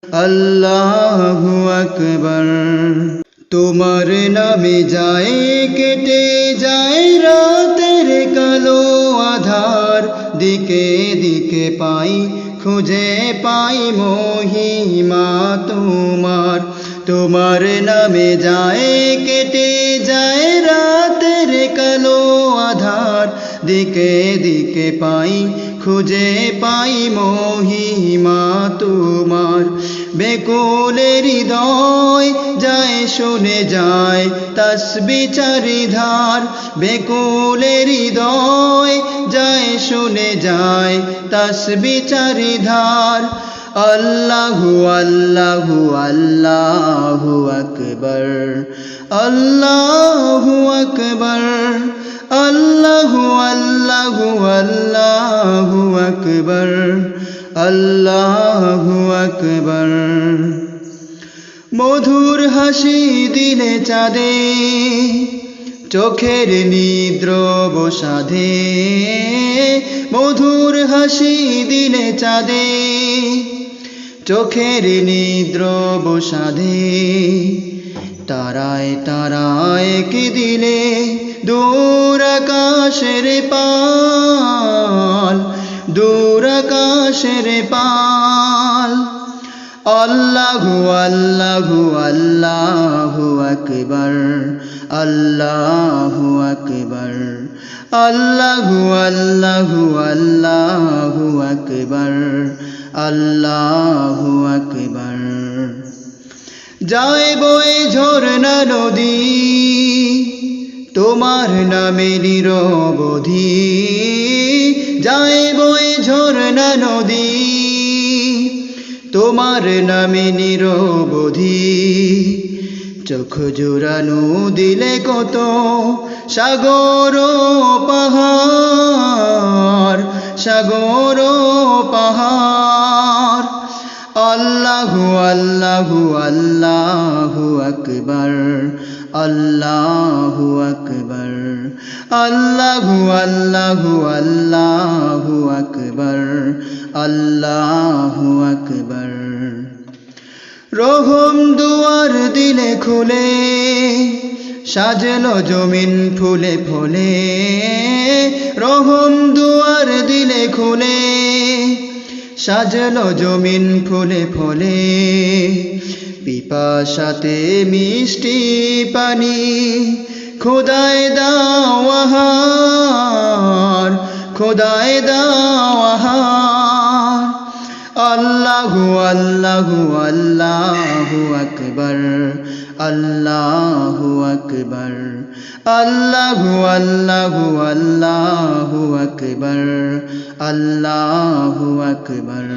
আল্লাহু আকবার। তোমার নামে যায় কেটে যায় রাতের কালো আধার, দিকে দিকে পাই খুঁজে পাই মহিমা তোমার। তোমার নামে যায় কেটে যায় রাতের কালো আধার, দিকে দিকে পাই খুঁজে পাই মহিমা তোমার। বেকুলের হৃদয় যায় শুনে যায় তাসবিহ চারিধার, বেকুলের হৃদয় যায় শুনে যায় তাসবিহ চারিধার। আল্লাহু আল্লাহু আল্লাহু আকবার, আল্লাহু আকবার, আল্লাহু আল্লাহু আল্লাহু আকবার, আল্লাহু আকবার। মধুর হাসি দিলে চাঁদে চোখের নিদ্র বসাধে, মধুর হাসি দিলে চাঁদে চোখের নিদ্র বসাধে। তারায় তারায় কি দিলে দূর আকাশের পাল, দূর আকাশের পাল। আল্লাহু আল্লাহু আল্লাহু আকবার, আল্লাহু আকবার, আল্লাহু আল্লাহু আল্লাহু আকবার, আল্লাহু আকবার। যায় বয়ে ঝরনা নদী তোমার নামে নিরবধি, যায় বয়ে ঝরনা নদী তোমার নামে নিরবধি। চোখ জোড়ানো দিলে কত সাগর পাহাড়, সাগর পাহাড়। আল্লাহু আল্লাহু আল্লাহু আকবার, আল্লাহু আকবার, আল্লাহু আল্লাহু আল্লাহু আকবার, আল্লাহু আকবার। রহম দুয়ার দিলে খুলে সাজলো জমিন ফুলে ফলে, রহম দুয়ার দিলে খুলে সাজলো জমিন ফুলে ফলে। পিপাসাতে মিষ্টি পানি খোদায় দাও আহার, খোদায় দাও আহার। আল্লাহু আল্লাহু আল্লাহু আকবার, আল্লাহু আকবার, আল্লাহু আল্লাহু আল্লাহু আকবার, আল্লাহু আকবার।